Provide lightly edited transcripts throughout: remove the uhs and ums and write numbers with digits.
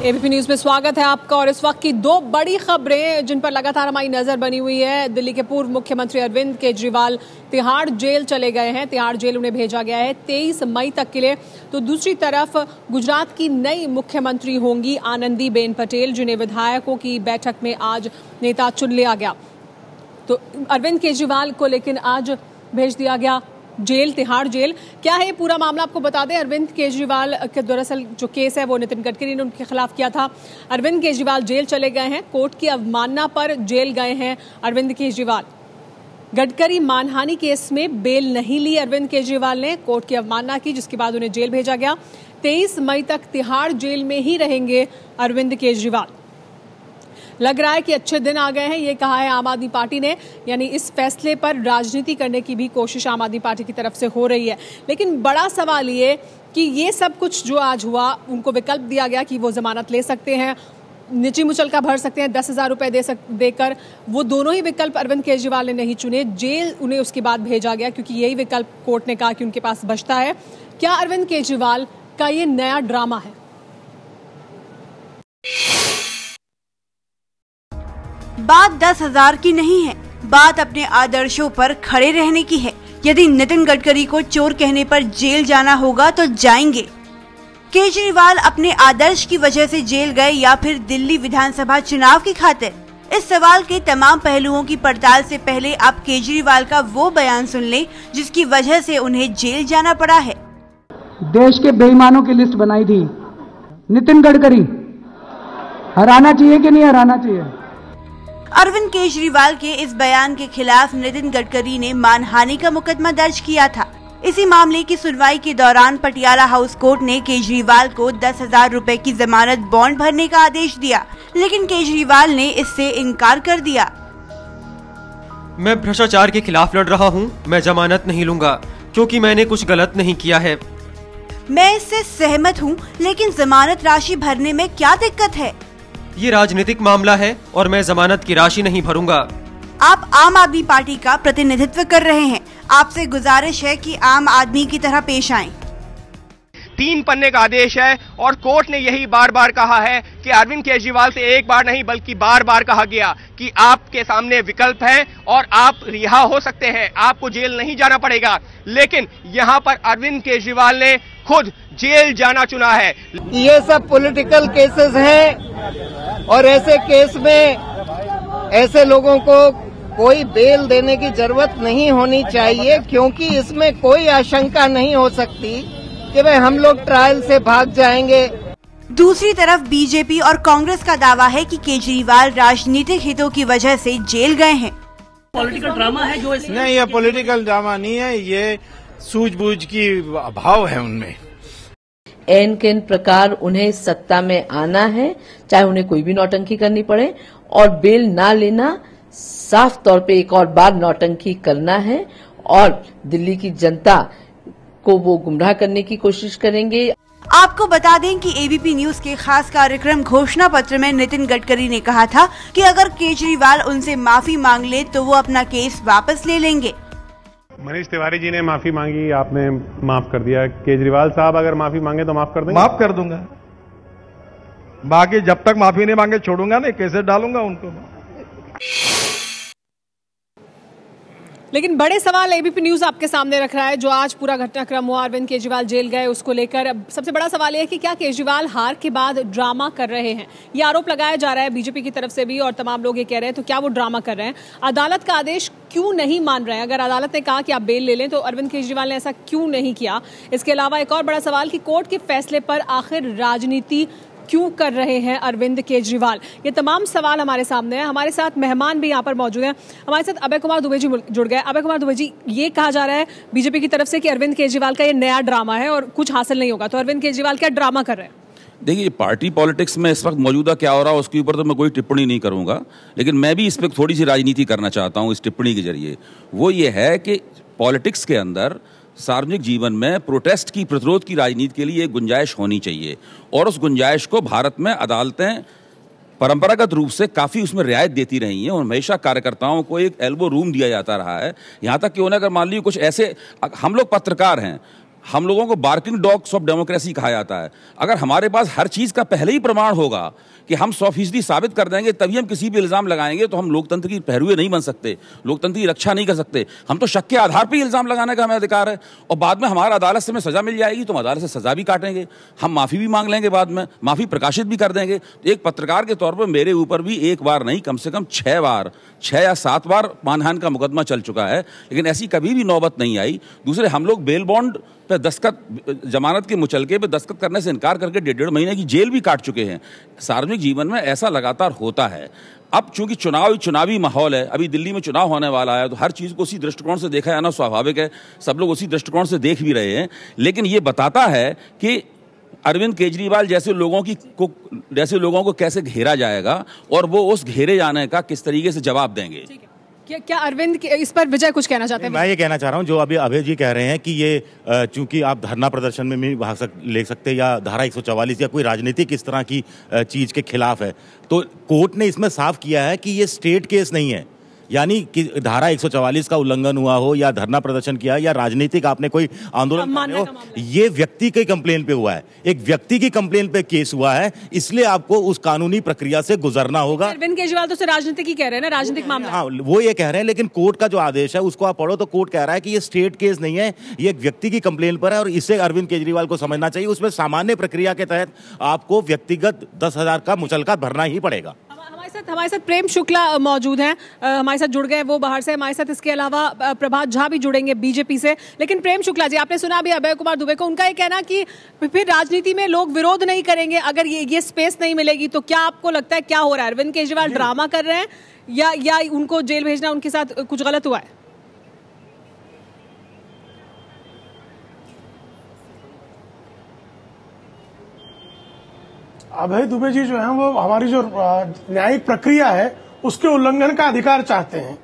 ABP news में स्वागत है आपका। और इस वक्त की दो बड़ी खबरें जिन पर लगातार हमारी नजर बनी हुई है। दिल्ली के पूर्व मुख्यमंत्री अरविंद केजरीवाल तिहाड़ जेल चले गए हैं। तिहाड़ जेल उन्हें भेजा गया है 23 मई तक के लिए। तो दूसरी तरफ गुजरात की नई मुख्यमंत्री होंगी आनंदीबेन पटेल, जिन्हें विधायकों की बैठक में आज नेता चुन लिया गया। तो अरविंद केजरीवाल को लेकिन आज भेज दिया गया जेल, तिहाड़ जेल। क्या है ये पूरा मामला, आपको बता दें। अरविंद केजरीवाल के दरअसल जो केस है वो नितिन गडकरी ने उनके खिलाफ किया था। अरविंद केजरीवाल जेल चले गए हैं, कोर्ट की अवमानना पर जेल गए हैं अरविंद केजरीवाल। गडकरी मानहानि केस में बेल नहीं ली अरविंद केजरीवाल ने, कोर्ट की अवमानना की, जिसके बाद उन्हें जेल भेजा गया। 23 मई तक तिहाड़ जेल में ही रहेंगे अरविंद केजरीवाल। लग रहा है कि अच्छे दिन आ गए हैं, ये कहा है आम आदमी पार्टी ने। यानी इस फैसले पर राजनीति करने की भी कोशिश आम आदमी पार्टी की तरफ से हो रही है। लेकिन बड़ा सवाल ये कि ये सब कुछ जो आज हुआ, उनको विकल्प दिया गया कि वो जमानत ले सकते हैं, नीची मुचलका भर सकते हैं 10,000 रुपए देकर। वो दोनों ही विकल्प अरविंद केजरीवाल ने नहीं चुने, जेल उन्हें उसके बाद भेजा गया, क्योंकि यही विकल्प कोर्ट ने कहा कि उनके पास बचता है। क्या अरविंद केजरीवाल का ये नया ड्रामा है? बात 10,000 की नहीं है, बात अपने आदर्शों पर खड़े रहने की है। यदि नितिन गडकरी को चोर कहने पर जेल जाना होगा तो जाएंगे। केजरीवाल अपने आदर्श की वजह से जेल गए या फिर दिल्ली विधानसभा चुनाव की खातिर? इस सवाल के तमाम पहलुओं की पड़ताल से पहले आप केजरीवाल का वो बयान सुन लें जिसकी वजह से उन्हें जेल जाना पड़ा है। देश के बेईमानों की लिस्ट बनाई थी, नितिन गडकरी हराना चाहिए कि नहीं हराना चाहिए? अरविंद केजरीवाल के इस बयान के खिलाफ नितिन गडकरी ने मानहानि का मुकदमा दर्ज किया था। इसी मामले की सुनवाई के दौरान पटियाला हाउस कोर्ट ने केजरीवाल को 10,000 रुपए की जमानत बॉन्ड भरने का आदेश दिया, लेकिन केजरीवाल ने इससे इनकार कर दिया। मैं भ्रष्टाचार के खिलाफ लड़ रहा हूं, मैं जमानत नहीं लूंगा क्योंकि मैंने कुछ गलत नहीं किया है। मैं इससे सहमत हूं, लेकिन जमानत राशि भरने में क्या दिक्कत है? ये राजनीतिक मामला है और मैं जमानत की राशि नहीं भरूंगा। आप आम आदमी पार्टी का प्रतिनिधित्व कर रहे हैं, आपसे गुजारिश है कि आम आदमी की तरह पेश आएं। 3 पन्ने का आदेश है और कोर्ट ने यही बार बार कहा है कि अरविंद केजरीवाल से एक बार नहीं बल्कि बार बार कहा गया कि आपके सामने विकल्प है और आप रिहा हो सकते हैं, आपको जेल नहीं जाना पड़ेगा। लेकिन यहां पर अरविंद केजरीवाल ने खुद जेल जाना चुना है। ये सब पॉलिटिकल केसेस हैं और ऐसे केस में ऐसे लोगों को कोई बेल देने की जरूरत नहीं होनी चाहिए, क्योंकि इसमें कोई आशंका नहीं हो सकती कि भाई हम लोग ट्रायल से भाग जाएंगे। दूसरी तरफ बीजेपी और कांग्रेस का दावा है कि केजरीवाल राजनीतिक हितों की वजह से जेल गए हैं। पॉलिटिकल ड्रामा है जो इसमें? नहीं, ये पॉलिटिकल ड्रामा नहीं है, ये सूझबूझ की अभाव है उनमें। एन किन प्रकार उन्हें सत्ता में आना है, चाहे उन्हें कोई भी नौटंकी करनी पड़े, और बेल ना लेना साफ तौर पे एक और बार नौटंकी करना है और दिल्ली की जनता को वो गुमराह करने की कोशिश करेंगे। आपको बता दें कि एबीपी न्यूज के खास कार्यक्रम घोषणा पत्र में नितिन गडकरी ने कहा था कि अगर केजरीवाल उनसे माफी मांग ले तो वो अपना केस वापस ले लेंगे। मनीष तिवारी जी ने माफी मांगी, आपने माफ कर दिया। केजरीवाल साहब अगर माफी मांगे तो माफ कर देंगे? माफ कर दूंगा, बाकी जब तक माफी नहीं मांगे छोड़ूंगा नहीं, कैसे डालूंगा उनको। लेकिन बड़े सवाल एबीपी न्यूज आपके सामने रख रहा है। जो आज पूरा घटनाक्रम हुआ, अरविंद केजरीवाल जेल गए, उसको लेकर अब सबसे बड़ा सवाल यह है कि क्या केजरीवाल हार के बाद ड्रामा कर रहे हैं? ये आरोप लगाया जा रहा है बीजेपी की तरफ से भी और तमाम लोग ये कह रहे हैं। तो क्या वो ड्रामा कर रहे हैं? अदालत का आदेश क्यों नहीं मान रहे हैं? अगर अदालत ने कहा कि आप बेल ले लें तो अरविंद केजरीवाल ने ऐसा क्यों नहीं किया? इसके अलावा एक और बड़ा सवाल कि कोर्ट के फैसले पर आखिर राजनीति क्यों कर रहे हैं अरविंद केजरीवाल? ये तमाम सवाल हमारे सामने हैं। हमारे साथ मेहमान भी यहाँ पर मौजूद हैं। हमारे साथ अभय कुमार दुबे जी जुड़ गए। अभय कुमार दुबे जी, ये कहा जा रहा है बीजेपी की तरफ से कि अरविंद केजरीवाल का ये नया ड्रामा है और कुछ हासिल नहीं होगा, तो अरविंद केजरीवाल क्या ड्रामा कर रहे हैं? देखिए, पार्टी पॉलिटिक्स में इस वक्त मौजूदा क्या हो रहा है उसके ऊपर तो मैं कोई टिप्पणी नहीं करूंगा, लेकिन मैं भी इस पर थोड़ी सी राजनीति करना चाहता हूं इस टिप्पणी के जरिए। वो ये है कि पॉलिटिक्स के अंदर सार्वजनिक जीवन में प्रोटेस्ट की, प्रतिरोध की राजनीति के लिए एक गुंजाइश होनी चाहिए और उस गुंजाइश को भारत में अदालतें परंपरागत रूप से काफ़ी उसमें रियायत देती रही हैं और हमेशा कार्यकर्ताओं को एक एल्बो रूम दिया जाता रहा है। यहाँ तक कि उन्हें अगर मान लीजिए कुछ ऐसे, हम लोग पत्रकार हैं, हम लोगों को बार्किंग डॉग्स ऑफ डेमोक्रेसी कहा जाता है। अगर हमारे पास हर चीज का पहले ही प्रमाण होगा कि हम 100% साबित कर देंगे, तभी हम किसी भी इल्जाम लगाएंगे, तो हम लोकतंत्र की पहरुए नहीं बन सकते, लोकतंत्र की रक्षा नहीं कर सकते। हम तो शक के आधार पर ही इल्जाम लगाने का हमें अधिकार है, और बाद में हमारा अदालत से हमें सजा मिल जाएगी तो हम अदालत से सजा भी काटेंगे, हम माफी भी मांग लेंगे, बाद में माफी प्रकाशित भी कर देंगे। तो एक पत्रकार के तौर पर मेरे ऊपर भी एक बार नहीं, कम से कम 6 या 7 बार मानहानि का मुकदमा चल चुका है, लेकिन ऐसी कभी भी नौबत नहीं आई। दूसरे, हम लोग बेल बॉन्ड पे दस्तखत, जमानत के मुचलके पे दस्तखत करने से इनकार करके 1.5 महीने की जेल भी काट चुके हैं। सार्वजनिक जीवन में ऐसा लगातार होता है। अब चूंकि चुनावी माहौल है, अभी दिल्ली में चुनाव होने वाला है, तो हर चीज को उसी दृष्टिकोण से देखा जाना स्वाभाविक है, सब लोग उसी दृष्टिकोण से देख भी रहे हैं। लेकिन ये बताता है कि अरविंद केजरीवाल जैसे लोगों को कैसे घेरा जाएगा और वो उस घेरे जाने का किस तरीके से जवाब देंगे। क्या अरविंद इस पर विजय कुछ कहना चाहते हैं? मैं ये कहना चाह रहा हूँ, जो अभी अभय जी कह रहे हैं कि ये चूंकि आप धरना प्रदर्शन में भी भाग ले सकते, या धारा 144 या कोई राजनीतिक इस तरह की चीज के खिलाफ है, तो कोर्ट ने इसमें साफ किया है कि ये स्टेट केस नहीं है। यानी कि धारा 144 का उल्लंघन हुआ हो, या धरना प्रदर्शन किया, या राजनीतिक आपने कोई आंदोलन किया हो, ये व्यक्ति के कंप्लेन पे हुआ है, एक व्यक्ति की कंप्लेन पे केस हुआ है, इसलिए आपको उस कानूनी प्रक्रिया से गुजरना होगा। अरविंद केजरीवाल तो राजनीतिक ही कह रहे हैं ना, राजनीतिक मामला। हाँ, वो ये कह रहे हैं, लेकिन कोर्ट का जो आदेश है उसको आप पढ़ो तो कोर्ट कह रहा है कि ये स्टेट केस नहीं है, ये एक व्यक्ति की कंप्लेन पर है, और इसे अरविंद केजरीवाल को समझना चाहिए। उसमें सामान्य प्रक्रिया के तहत आपको व्यक्तिगत 10,000 का मुचलका भरना ही पड़ेगा। हमारे साथ प्रेम शुक्ला मौजूद हैं, हमारे साथ जुड़ गए वो बाहर से। हमारे साथ इसके अलावा प्रभात झा भी जुड़ेंगे बीजेपी से। लेकिन प्रेम शुक्ला जी, आपने सुना अभी अभय कुमार दुबे को, उनका ये कहना कि फिर राजनीति में लोग विरोध नहीं करेंगे अगर ये स्पेस नहीं मिलेगी। तो क्या आपको लगता है क्या हो रहा है? अरविंद केजरीवाल ड्रामा कर रहे हैं या उनको जेल भेजना उनके साथ कुछ गलत हुआ है? अभय दुबे जी जो है वो हमारी जो न्यायिक प्रक्रिया है उसके उल्लंघन का अधिकार चाहते हैं।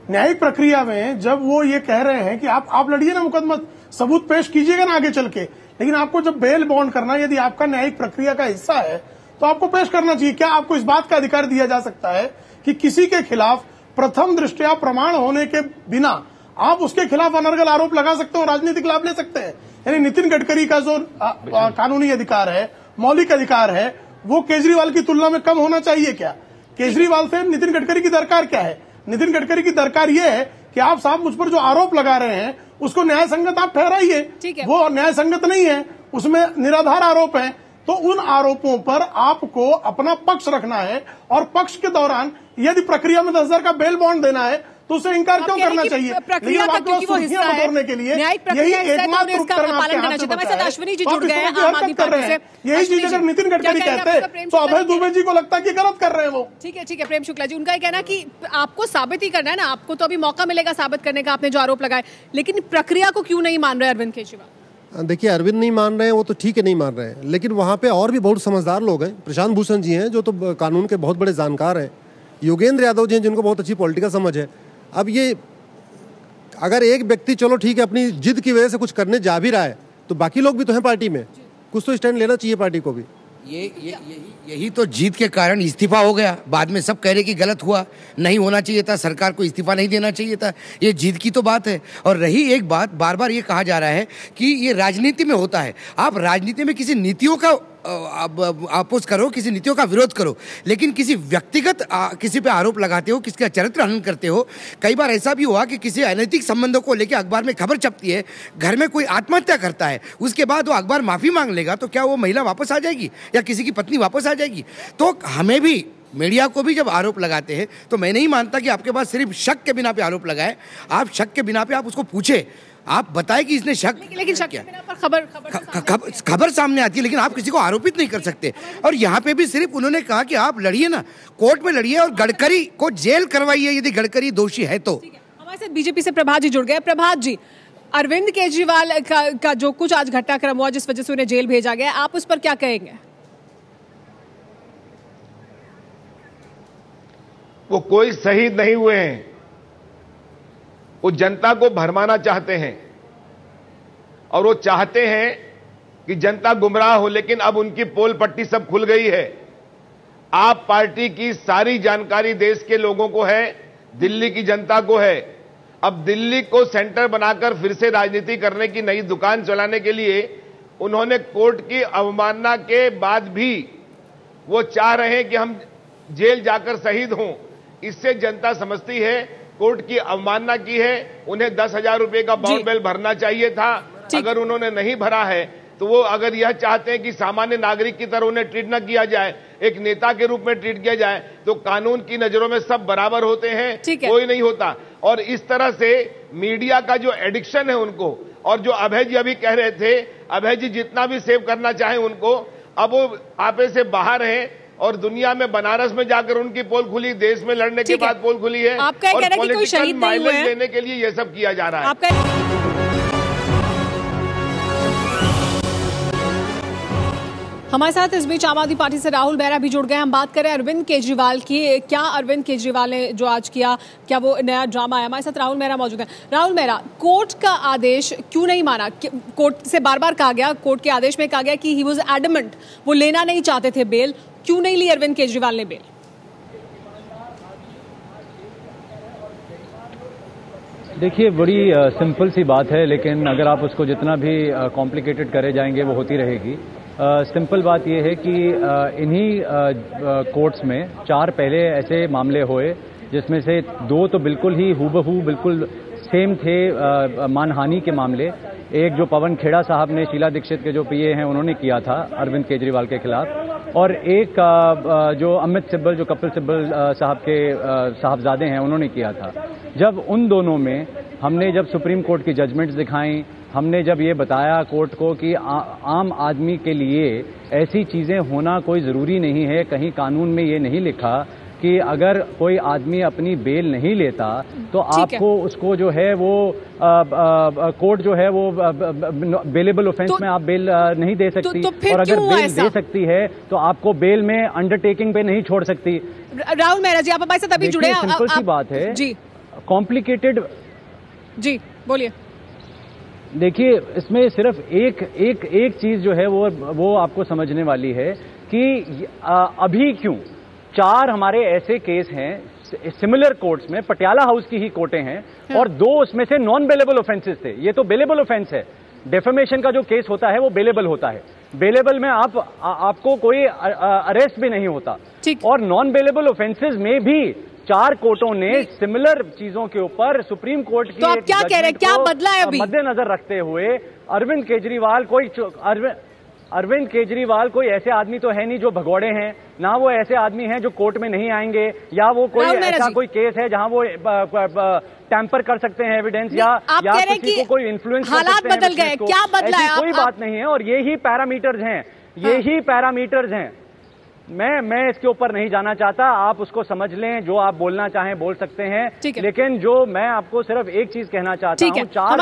न्यायिक प्रक्रिया में जब वो ये कह रहे हैं कि आप लड़िए ना मुकदमा, सबूत पेश कीजिएगा ना आगे चल के, लेकिन आपको जब बेल बॉन्ड करना यदि आपका न्यायिक प्रक्रिया का हिस्सा है तो आपको पेश करना चाहिए। क्या आपको इस बात का अधिकार दिया जा सकता है कि किसी के खिलाफ प्रथम दृष्टया प्रमाण होने के बिना आप उसके खिलाफ अनर्गल आरोप लगा सकते हो, राजनीतिक लाभ ले सकते हैं? यानी नितिन गडकरी का जो कानूनी अधिकार है, मौलिक अधिकार है, वो केजरीवाल की तुलना में कम होना चाहिए क्या? केजरीवाल से नितिन गडकरी की दरकार क्या है? नितिन गडकरी की दरकार ये है कि आप साहब मुझ पर जो आरोप लगा रहे हैं उसको न्याय संगत आप ठहराइए। वो न्याय संगत नहीं है, उसमें निराधार आरोप है, तो उन आरोपों पर आपको अपना पक्ष रखना है, और पक्ष के दौरान यदि प्रक्रिया में 10,000 का बेल बॉन्ड देना है तो उसे इनकार क्यों करना चाहिए? प्रक्रिया का क्योंकि वो हिस्सा है, न्यायिक प्रक्रिया हिस्सा है, तो इसका पालन करना चाहिए। हमारे साथ अश्विनी जी जुड़ गए हैं आम आदमी पार्टी से। यही चीज अगर नितिन गडकरी कहते हैं तो अभय दुबे जी को लगता है कि गलत कर रहे हैं वो। ठीक है प्रेम शुक्ला जी, उनका ये कहना कि आपको साबित ही करना है ना, आपको तो अभी मौका मिलेगा साबित करने का, आपने जो आरोप लगाए, लेकिन प्रक्रिया को क्यों नहीं मान रहे अरविंद केजरीवाल? देखिए, अरविंद नहीं मान रहे हैं वो तो ठीक है, नहीं मान रहे हैं, लेकिन वहाँ पे और भी बहुत समझदार लोग हैं। प्रशांत भूषण जी हैं जो तो कानून के बहुत बड़े जानकार हैं, योगेंद्र यादव जी हैं जिनको बहुत अच्छी पॉलिटिकल समझ है। अब ये अगर एक व्यक्ति चलो ठीक है अपनी जिद की वजह से कुछ करने जा भी रहा है, तो बाकी लोग भी तो हैं पार्टी में, कुछ तो स्टैंड लेना चाहिए पार्टी को भी। यही तो जीत के कारण इस्तीफा हो गया। बाद में सब कह रहे कि गलत हुआ, नहीं होना चाहिए था, सरकार को इस्तीफा नहीं देना चाहिए था। ये जीत की तो बात है। और रही एक बात, बार बार ये कहा जा रहा है कि ये राजनीति में होता है। आप राजनीति में किसी नीतियों का अपोज करो, किसी नीतियों का विरोध करो, लेकिन किसी व्यक्तिगत किसी पे आरोप लगाते हो, किसका चरित्र हनन करते हो। कई बार ऐसा भी हुआ कि किसी अनैतिक संबंधों को लेकर अखबार में खबर छपती है, घर में कोई आत्महत्या करता है, उसके बाद वो अखबार माफी मांग लेगा, तो क्या वो महिला वापस आ जाएगी या किसी की पत्नी वापस आ जाएगी? तो हमें भी, मीडिया को भी जब आरोप लगाते हैं तो मैं नहीं मानता कि आपके पास सिर्फ शक के बिना पे आरोप लगाए। आप शक के बिना पे आप उसको पूछे, आप बताएं कि इसने शक, लेकिन शक के बिना पर खबर सामने आती है, लेकिन आप किसी को आरोपित नहीं कर सकते। और यहाँ पे भी सिर्फ उन्होंने कहा कि आप लड़िए ना, कोर्ट में लड़िए और गडकरी को जेल करवाइए यदि गडकरी दोषी है तो। हमारे साथ बीजेपी से प्रभात जी जुड़ गए। प्रभात जी, अरविंद केजरीवाल का जो कुछ आज घटनाक्रम हुआ जिस वजह से उन्हें जेल भेजा गया, आप उस पर क्या कहेंगे? वो कोई शहीद नहीं हुए हैं, वो जनता को भरमाना चाहते हैं, और वो चाहते हैं कि जनता गुमराह हो। लेकिन अब उनकी पोल पट्टी सब खुल गई है। आप पार्टी की सारी जानकारी देश के लोगों को है, दिल्ली की जनता को है। अब दिल्ली को सेंटर बनाकर फिर से राजनीति करने की नई दुकान चलाने के लिए उन्होंने कोर्ट की अवमानना के बाद भी वो चाह रहे हैं कि हम जेल जाकर शहीद हों। इससे जनता समझती है कोर्ट की अवमानना की है, उन्हें 10,000 रुपए का बाउंड बेल भरना चाहिए था। अगर उन्होंने नहीं भरा है तो वो अगर यह चाहते हैं कि सामान्य नागरिक की तरह उन्हें ट्रीट न किया जाए, एक नेता के रूप में ट्रीट किया जाए, तो कानून की नजरों में सब बराबर होते हैं, कोई नहीं होता। और इस तरह से मीडिया का जो एडिक्शन है उनको, और जो अभय जी अभी कह रहे थे, अभय जी जितना भी सेव करना चाहें उनको, अब वो आपे से बाहर हैं और दुनिया में बनारस में जाकर उनकी पोल खुली, देश में लड़ने के बाद पोल खुली है, और पॉलिटिकल माइलेज लेने के लिए ये सब किया जा रहा है। हमारे साथ इस बीच आम आदमी पार्टी से राहुल मेहरा भी जुड़ गए। हम बात करें अरविंद केजरीवाल की। क्या अरविंद केजरीवाल ने जो आज किया, क्या वो नया ड्रामा है? हमारे साथ राहुल मेहरा मौजूद है। राहुल मेहरा, कोर्ट का आदेश क्यों नहीं माना? कोर्ट से बार बार कहा गया, कोर्ट के आदेश में कहा गया कि ही वाज एडमेंट, वो लेना नहीं चाहते थे बेल। क्यों नहीं ली अरविंद केजरीवाल ने बेल? देखिए, बड़ी सिंपल सी बात है, लेकिन अगर आप उसको जितना भी कॉम्प्लिकेटेड करे जाएंगे वो होती रहेगी। सिंपल बात यह है कि इन्हीं कोर्ट्स में 4 पहले ऐसे मामले हुए जिसमें से 2 तो बिल्कुल ही हूबहू बिल्कुल सेम थे, मानहानि के मामले। एक जो पवन खेड़ा साहब ने, शीला दीक्षित के जो पीए हैं, उन्होंने किया था अरविंद केजरीवाल के खिलाफ, और एक जो अमित सिब्बल, जो कपिल सिब्बल साहब के साहबजादे हैं, उन्होंने किया था। जब उन दोनों में हमने जब सुप्रीम कोर्ट की जजमेंट्स दिखाई, हमने जब ये बताया कोर्ट को कि आम आदमी के लिए ऐसी चीजें होना कोई जरूरी नहीं है, कहीं कानून में ये नहीं लिखा कि अगर कोई आदमी अपनी बेल नहीं लेता तो आपको उसको जो है वो कोर्ट जो है वो बेलेबल ऑफेंस में आप बेल नहीं दे सकती, और अगर बेल दे सकती है तो आपको बेल में अंडरटेकिंग पे नहीं छोड़ सकती। राहुल मेहरा जी, आप हमारे साथ अभी जुड़े हैं। सिंपल सी बात है जी, कॉम्प्लिकेटेड जी, बोलिए। देखिए, इसमें सिर्फ एक चीज जो है वो आपको समझने वाली है कि अभी क्यों 4 हमारे ऐसे केस हैं सिमिलर कोर्ट्स में, पटियाला हाउस की ही कोर्टें हैं, और 2 उसमें से नॉन बेलेबल ऑफेंसेस थे। ये तो बेलेबल ऑफेंस है। डेफेमेशन का जो केस होता है वो बेलेबल होता है। बेलेबल में आपको कोई अरेस्ट भी नहीं होता, और नॉन बेलेबल ऑफेंसेस में भी 4 कोर्टों ने सिमिलर चीजों के ऊपर सुप्रीम कोर्ट की, तो आप क्या कह रहे हैं, क्या बदला है अभी? मद्देनजर रखते हुए अरविंद केजरीवाल कोई ऐसे आदमी तो है नहीं जो भगौड़े हैं, ना वो ऐसे आदमी हैं जो कोर्ट में नहीं आएंगे, या वो कोई ऐसा कोई केस है जहां वो टैंपर कर सकते हैं एविडेंस, या किसी को कोई इन्फ्लुएंस कर सकते हैं। बदल गए, क्या बदला है? कोई बात नहीं है, और यही पैरामीटर्स हैं, यही पैरामीटर्स हैं। मैं इसके ऊपर नहीं जाना चाहता, आप उसको समझ लें, जो आप बोलना चाहें बोल सकते हैं, लेकिन जो मैं आपको सिर्फ एक चीज कहना चाहता हूं, 4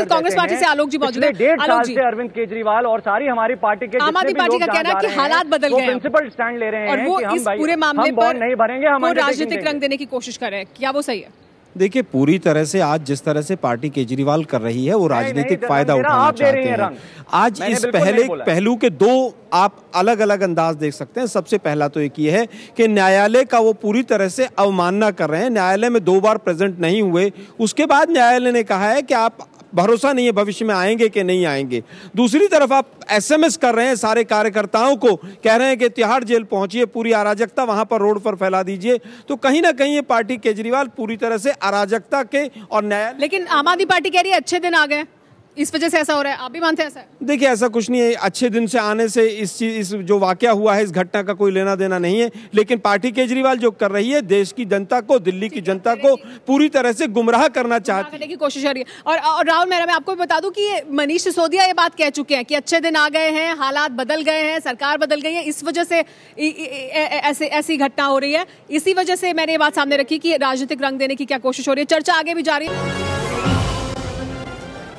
कांग्रेस पार्टी से आलोक जी मौजूद हैं। 1.5 साल से अरविंद केजरीवाल और सारी हमारी पार्टी के आम आदमी पार्टी का कहना है कि हालात बदल गए हैं, प्रिंसिपल स्टैंड ले रहे हैं, और वो इस पूरे मामले पर नहीं भरेंगे, हम राजनीतिक रंग देने की कोशिश कर रहे हैं। क्या वो सही है? देखिए, पूरी तरह से आज जिस तरह से पार्टी केजरीवाल कर रही है वो राजनीतिक फायदा उठाना चाहते हैं। आज इस पहलू के 2 आप अलग अलग अंदाज देख सकते हैं। सबसे पहला तो एक ये है कि न्यायालय का वो पूरी तरह से अवमानना कर रहे हैं, न्यायालय में 2 बार प्रेजेंट नहीं हुए। उसके बाद न्यायालय ने कहा है कि आप भरोसा नहीं है भविष्य में आएंगे कि नहीं आएंगे। दूसरी तरफ आप SMS कर रहे हैं सारे कार्यकर्ताओं को, कह रहे हैं कि तिहाड़ जेल पहुंचिए, पूरी अराजकता वहां पर रोड पर फैला दीजिए। तो कहीं ना कहीं ये पार्टी केजरीवाल पूरी तरह से अराजकता के और न्याय। लेकिन आम आदमी पार्टी कह रही है अच्छे दिन आ गए, इस वजह से ऐसा हो रहा है। आप भी मानते हैं ऐसा है? देखिए, ऐसा कुछ नहीं है। अच्छे दिन से आने से इस जो वाकया हुआ है, इस घटना का कोई लेना देना नहीं है। लेकिन पार्टी केजरीवाल जो कर रही है, देश की जनता को, दिल्ली की जनता को पूरी तरह से गुमराह करना चाहती की कोशिश कर रही है। और राहुल मेहरा, मैं आपको भी बता दूं कि मनीष सिसोदिया ये बात कह चुके हैं कि अच्छे दिन आ गए हैं, हालात बदल गए हैं, सरकार बदल गई है, इस वजह से ऐसी घटना हो रही है। इसी वजह से मैंने ये बात सामने रखी कि राजनीतिक रंग देने की क्या कोशिश हो रही है। चर्चा आगे भी जारी है।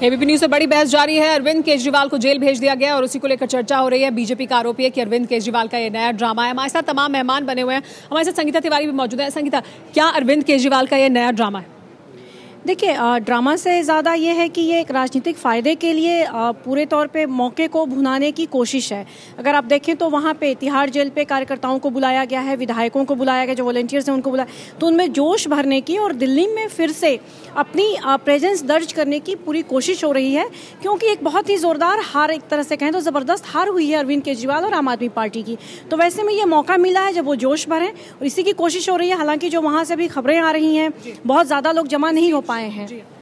एबीपी न्यूज से बड़ी बहस जारी है। अरविंद केजरीवाल को जेल भेज दिया गया और उसी को लेकर चर्चा हो रही है। बीजेपी का आरोप है कि अरविंद केजरीवाल का ये नया ड्रामा है। हमारे साथ तमाम मेहमान बने हुए हैं। हमारे साथ संगीता तिवारी भी मौजूद है। संगीता, क्या अरविंद केजरीवाल का ये नया ड्रामा है? देखिए, ड्रामा से ज़्यादा ये है कि ये एक राजनीतिक फ़ायदे के लिए पूरे तौर पे मौके को भुनाने की कोशिश है। अगर आप देखें तो वहाँ पे तिहाड़ जेल पे कार्यकर्ताओं को बुलाया गया है, विधायकों को बुलाया गया, जो वॉलंटियर्स हैं उनको बुलाया, तो उनमें जोश भरने की और दिल्ली में फिर से अपनी प्रेजेंस दर्ज करने की पूरी कोशिश हो रही है, क्योंकि एक बहुत ही ज़ोरदार हार, एक तरह से कहें तो ज़बरदस्त हार हुई है अरविंद केजरीवाल और आम आदमी पार्टी की। तो वैसे में ये मौका मिला है जब वो जोश भरें और इसी की कोशिश हो रही है। हालांकि जो वहाँ से भी खबरें आ रही हैं, बहुत ज़्यादा लोग जमा नहीं हो पाए हैं।